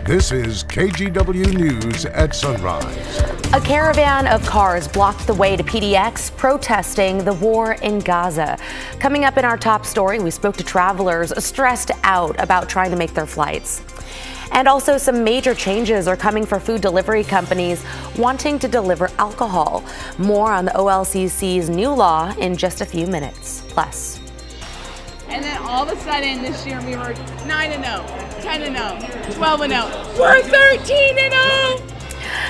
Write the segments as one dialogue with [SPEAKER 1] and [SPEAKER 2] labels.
[SPEAKER 1] This is KGW News at Sunrise.
[SPEAKER 2] A caravan of cars blocked the way to PDX protesting the war in Gaza. Coming up in our top story, we spoke to travelers stressed out about trying to make their flights. And also some major changes are coming for food delivery companies wanting to deliver alcohol. More on the OLCC's new law in just a few minutes. Plus.
[SPEAKER 3] And then all of a sudden this year we were 9-0, 10-0, 12-0. We're 13-0!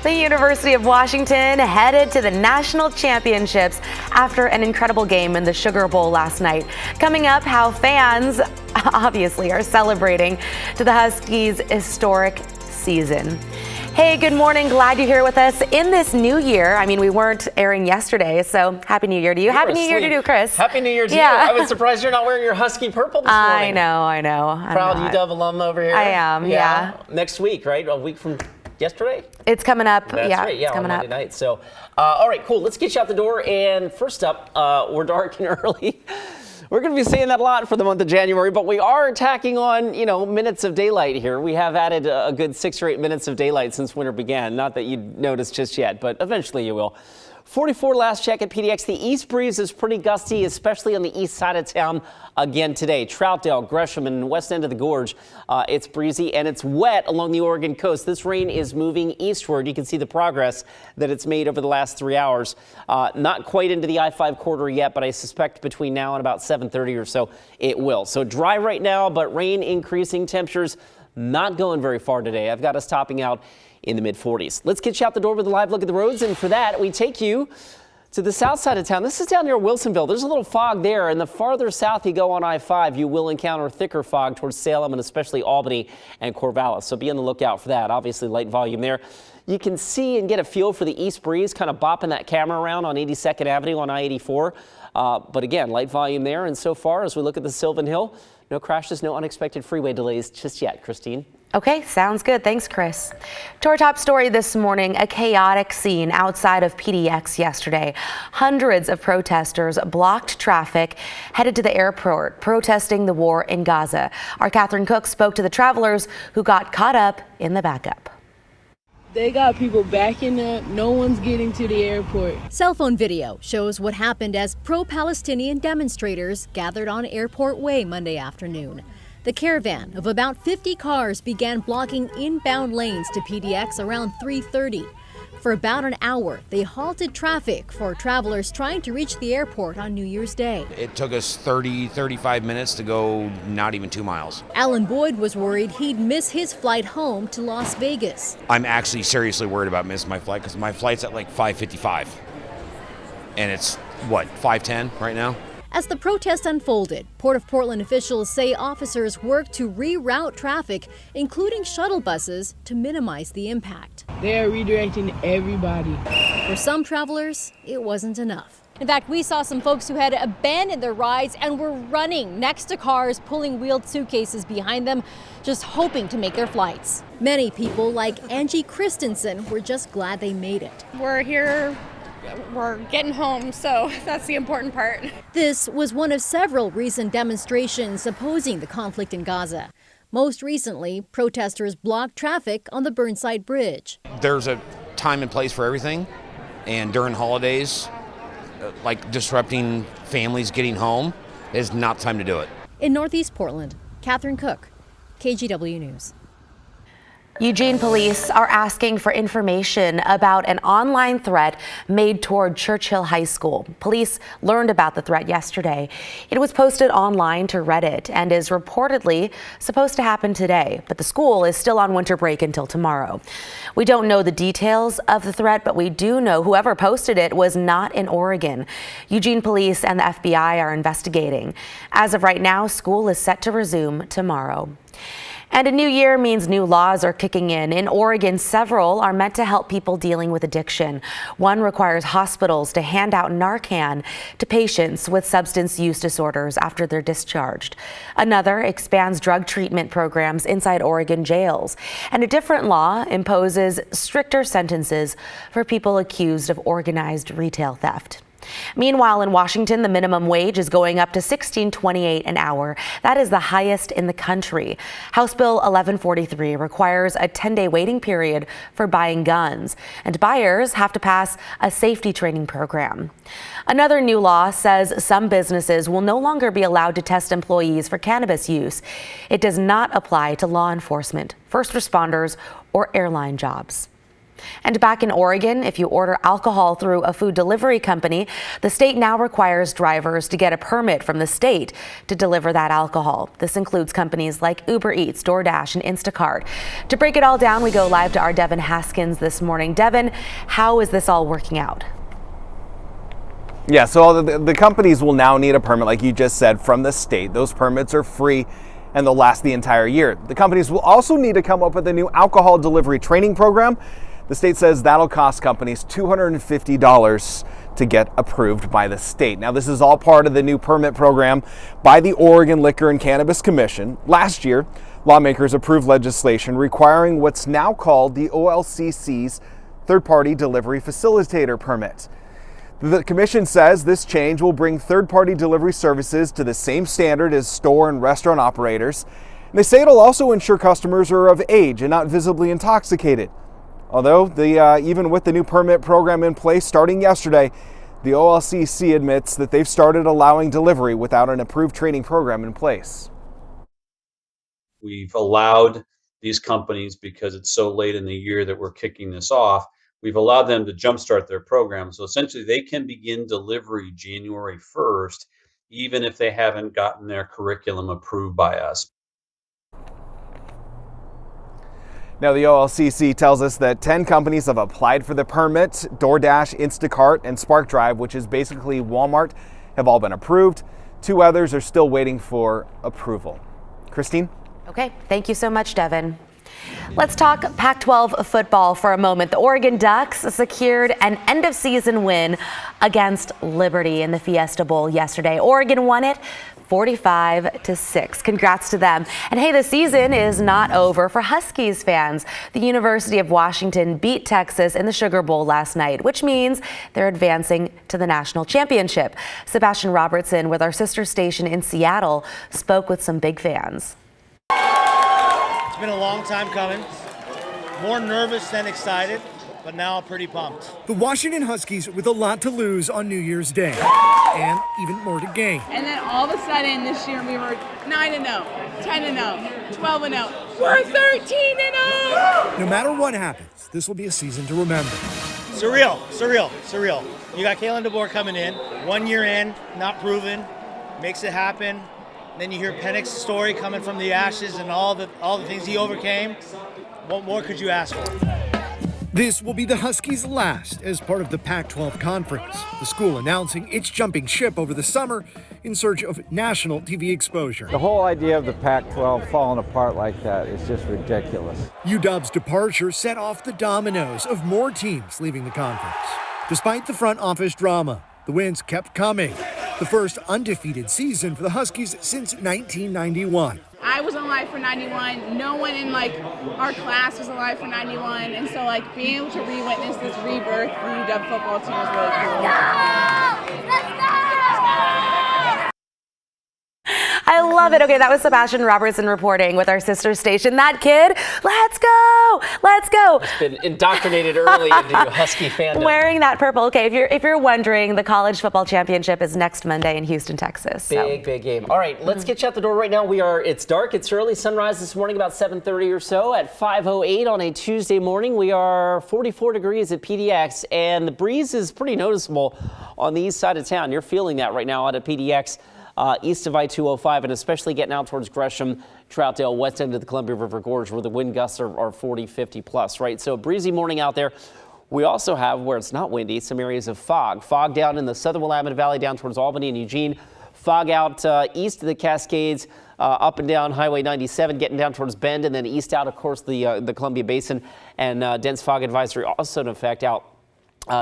[SPEAKER 2] The University of Washington headed to the national championships after an incredible game in the Sugar Bowl last night. Coming up, how fans obviously are celebrating to the Huskies' historic season. Hey, good morning. Glad you're here with us in this new year. I mean, we weren't airing yesterday, so Happy New Year to you. Happy New Year to you, Chris.
[SPEAKER 4] Happy New Year to
[SPEAKER 2] Yeah.
[SPEAKER 4] you. I was surprised you're not wearing your Husky purple this morning.
[SPEAKER 2] I know.
[SPEAKER 4] Proud UW alum over here.
[SPEAKER 2] I am, yeah.
[SPEAKER 4] Next week, right? A week from yesterday?
[SPEAKER 2] It's coming up.
[SPEAKER 4] That's right,
[SPEAKER 2] it's coming
[SPEAKER 4] on
[SPEAKER 2] up.
[SPEAKER 4] Monday night. So, all right, cool. Let's get you out the door. And first up, we're dark and early. We're going to be seeing that a lot for the month of January, but we are tacking on, minutes of daylight here. We have added a good 6 or 8 minutes of daylight since winter began. Not that you'd notice just yet, but eventually you will. 44 last check at PDX. The east breeze is pretty gusty, especially on the east side of town again today. Troutdale, Gresham, and west end of the gorge. It's breezy and it's wet along the Oregon coast. This rain is moving eastward. You can see the progress that it's made over the last 3 hours. Not quite into the I-5 corridor yet, but I suspect between now and about 7:30 or so it will. So dry right now, but rain increasing. Temperatures not going very far today. I've got us topping out in the mid-40s. Let's get you out the door with a live look at the roads, and for that we take you to the south side of town. This is down near Wilsonville. There's a little fog there, and the farther south you go on I-5, you will encounter thicker fog towards Salem and especially Albany and Corvallis. So be on the lookout for that. Obviously light volume there. You can see and get a feel for the east breeze kind of bopping that camera around on 82nd Avenue on I-84. But again, light volume there, and so far as we look at the Sylvan Hill, no crashes, no unexpected freeway delays just yet. Christine?
[SPEAKER 2] Okay, sounds good. Thanks, Chris. To our top story this morning, a chaotic scene outside of PDX yesterday. Hundreds of protesters blocked traffic, headed to the airport, protesting the war in Gaza. Our Catherine Cook spoke to the travelers who got caught up in the backup.
[SPEAKER 5] They got people backing up. No one's getting to the airport.
[SPEAKER 6] Cell phone video shows what happened as pro-Palestinian demonstrators gathered on Airport Way Monday afternoon. The caravan of about 50 cars began blocking inbound lanes to PDX around 3:30. For about an hour, they halted traffic for travelers trying to reach the airport on New Year's Day.
[SPEAKER 7] It took us 35 minutes to go not even 2 miles.
[SPEAKER 6] Alan Boyd was worried he'd miss his flight home to Las Vegas.
[SPEAKER 7] I'm actually seriously worried about missing my flight because my flight's at like 5:55. And it's, 5:10 right now?
[SPEAKER 6] As the protest unfolded, Port of Portland officials say officers worked to reroute traffic, including shuttle buses, to minimize the impact.
[SPEAKER 5] They are redirecting everybody.
[SPEAKER 6] For some travelers, it wasn't enough. In fact, we saw some folks who had abandoned their rides and were running next to cars, pulling wheeled suitcases behind them, just hoping to make their flights. Many people, like Angie Christensen, were just glad they made it.
[SPEAKER 8] We're here. We're getting home, so that's the important part.
[SPEAKER 6] This was one of several recent demonstrations opposing the conflict in Gaza. Most recently, protesters blocked traffic on the Burnside Bridge.
[SPEAKER 7] There's a time and place for everything, and during holidays, like disrupting families getting home, is not time to do it.
[SPEAKER 6] In Northeast Portland, Catherine Cook, KGW News.
[SPEAKER 2] Eugene police are asking for information about an online threat made toward Churchill High School. Police learned about the threat yesterday. It was posted online to Reddit and is reportedly supposed to happen today, but the school is still on winter break until tomorrow. We don't know the details of the threat, but we do know whoever posted it was not in Oregon. Eugene police and the FBI are investigating. As of right now, school is set to resume tomorrow. And a new year means new laws are kicking in. In Oregon, several are meant to help people dealing with addiction. One requires hospitals to hand out Narcan to patients with substance use disorders after they're discharged. Another expands drug treatment programs inside Oregon jails. And a different law imposes stricter sentences for people accused of organized retail theft. Meanwhile, in Washington, the minimum wage is going up to $16.28 an hour. That is the highest in the country. House Bill 1143 requires a 10-day waiting period for buying guns, and buyers have to pass a safety training program. Another new law says some businesses will no longer be allowed to test employees for cannabis use. It does not apply to law enforcement, first responders, or airline jobs. And back in Oregon, if you order alcohol through a food delivery company, the state now requires drivers to get a permit from the state to deliver that alcohol. This includes companies like Uber Eats, DoorDash, and Instacart. To break it all down, we go live to our Devin Haskins this morning. Devin, how is this all working out?
[SPEAKER 9] Yeah, so the companies will now need a permit, like you just said, from the state. Those permits are free and they'll last the entire year. The companies will also need to come up with a new alcohol delivery training program. The state says that'll cost companies $250 to get approved by the state. Now, this is all part of the new permit program by the Oregon Liquor and Cannabis Commission. Last year, lawmakers approved legislation requiring what's now called the OLCC's third-party delivery facilitator permit. The commission says this change will bring third-party delivery services to the same standard as store and restaurant operators. And they say it'll also ensure customers are of age and not visibly intoxicated. Although, even with the new permit program in place starting yesterday, the OLCC admits that they've started allowing delivery without an approved training program in place.
[SPEAKER 10] We've allowed these companies, because it's so late in the year that we're kicking this off, we've allowed them to jumpstart their program. So essentially, they can begin delivery January 1st, even if they haven't gotten their curriculum approved by us.
[SPEAKER 9] Now, the OLCC tells us that 10 companies have applied for the permit. DoorDash, Instacart, and Spark Drive, which is basically Walmart, have all been approved. 2 others are still waiting for approval. Christine?
[SPEAKER 2] Okay, thank you so much, Devin. Let's talk Pac-12 football for a moment. The Oregon Ducks secured an end-of-season win against Liberty in the Fiesta Bowl yesterday. Oregon won it 45-6. Congrats to them. And hey, the season is not over for Huskies fans. The University of Washington beat Texas in the Sugar Bowl last night, which means they're advancing to the national championship. Sebastian Robertson with our sister station in Seattle spoke with some big fans.
[SPEAKER 11] It's been a long time coming. More nervous than excited, but now pretty pumped.
[SPEAKER 12] The Washington Huskies with a lot to lose on New Year's Day and even more to gain.
[SPEAKER 3] And then all of a sudden this year we were 9-0, 10-0, 12-0. We're 13-0.
[SPEAKER 12] No matter what happens, this will be a season to remember.
[SPEAKER 11] Surreal. You got Kalen DeBoer coming in, 1 year in, not proven, makes it happen. Then you hear Penix's story coming from the ashes and all the things he overcame. What more could you ask for?
[SPEAKER 12] This will be the Huskies' last as part of the Pac-12 conference. The school announcing it's jumping ship over the summer in search of national TV exposure.
[SPEAKER 13] The whole idea of the Pac-12 falling apart like that is just ridiculous.
[SPEAKER 12] UW's departure set off the dominoes of more teams leaving the conference. Despite the front office drama, the wins kept coming. The first undefeated season for the Huskies since 1991.
[SPEAKER 3] I was alive for 91. No one in our class was alive for 91. And so being able to re-witness this rebirth for the UW football team is really cool.
[SPEAKER 2] Let's go! I love it. Okay, that was Sebastian Robertson reporting with our sister station. That kid, let's go!
[SPEAKER 4] It's been indoctrinated early into Husky fandom.
[SPEAKER 2] Wearing that purple. Okay, if you're wondering, the college football championship is next Monday in Houston, Texas.
[SPEAKER 4] Big game. All right, let's get you out the door right now. It's dark. It's early. Sunrise this morning about 7:30 or so. At 5:08 on a Tuesday morning, we are 44 degrees at PDX, and the breeze is pretty noticeable on the east side of town. You're feeling that right now out at PDX. East of I-205, and especially getting out towards Gresham, Troutdale, west end of the Columbia River Gorge, where the wind gusts are 40, 50 plus, right? So a breezy morning out there. We also have, where it's not windy, some areas of fog. Fog down in the southern Willamette Valley down towards Albany and Eugene. Fog out east of the Cascades, up and down Highway 97, getting down towards Bend, and then east out, of course, the Columbia Basin. And dense fog advisory also in effect out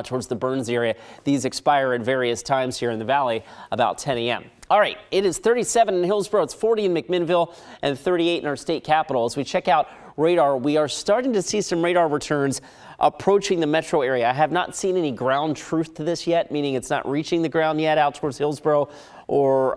[SPEAKER 4] towards the Burns area. These expire at various times here in the valley about 10 a.m. All right, it is 37 in Hillsborough, it's 40 in McMinnville, and 38 in our state capital. As we check out radar. We are starting to see some radar returns approaching the metro area. I have not seen any ground truth to this yet, meaning it's not reaching the ground yet out towards Hillsborough or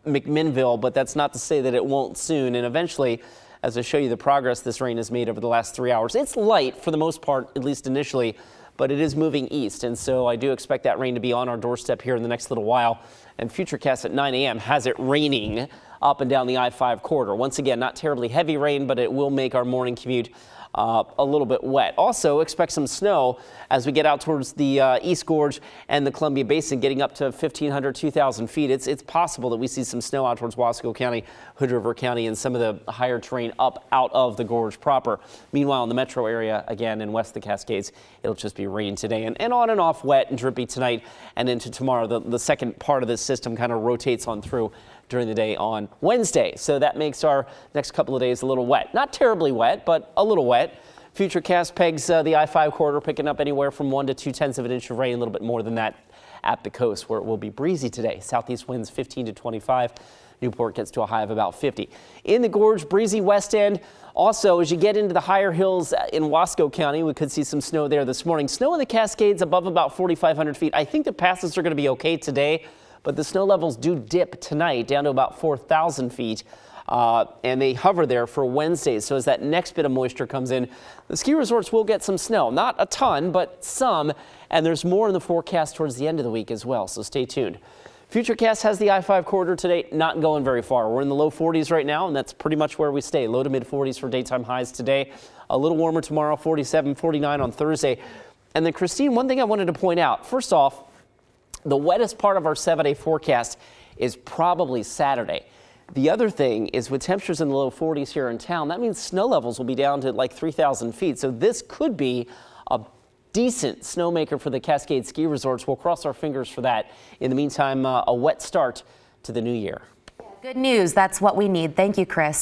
[SPEAKER 4] McMinnville, but that's not to say that it won't soon. And eventually, as I show you the progress this rain has made over the last 3 hours, it's light for the most part, at least initially, but it is moving east. And so I do expect that rain to be on our doorstep here in the next little while. And Futurecast at 9 a.m. has it raining up and down the I-5 corridor. Once again, not terribly heavy rain, but it will make our morning commute a little bit wet. Also expect some snow as we get out towards the East Gorge and the Columbia Basin, getting up to 1,500, 2,000 feet. It's possible that we see some snow out towards Wasco County, Hood River County, and some of the higher terrain up out of the gorge proper. Meanwhile, in the metro area, again, in west of the Cascades, it'll just be rain today and on and off wet and drippy tonight and into tomorrow. The second part of this system kind of rotates on through during the day on Wednesday. So that makes our next couple of days a little wet. Not terribly wet, but a little wet. Futurecast pegs the I-5 corridor picking up anywhere from 1 to 2/10 of an inch of rain, a little bit more than that at the coast, where it will be breezy today. Southeast winds 15 to 25. Newport gets to a high of about 50. In the gorge, breezy west end. Also, as you get into the higher hills in Wasco County, we could see some snow there this morning. Snow in the Cascades above about 4,500 feet. I think the passes are going to be okay today, but the snow levels do dip tonight down to about 4,000 feet. And they hover there for Wednesday. So as that next bit of moisture comes in, the ski resorts will get some snow. Not a ton, but some. And there's more in the forecast towards the end of the week as well. So stay tuned. Futurecast has the I-5 corridor today not going very far. We're in the low 40s right now, and that's pretty much where we stay. Low to mid 40s for daytime highs today. A little warmer tomorrow, 47, 49 on Thursday. And then, Christine, one thing I wanted to point out. First off, the wettest part of our 7-day forecast is probably Saturday. The other thing is, with temperatures in the low 40s here in town, that means snow levels will be down to like 3,000 feet. So this could be a decent snowmaker for the Cascade ski resorts. We'll cross our fingers for that. In the meantime, a wet start to the new year.
[SPEAKER 2] Good news. That's what we need. Thank you, Chris.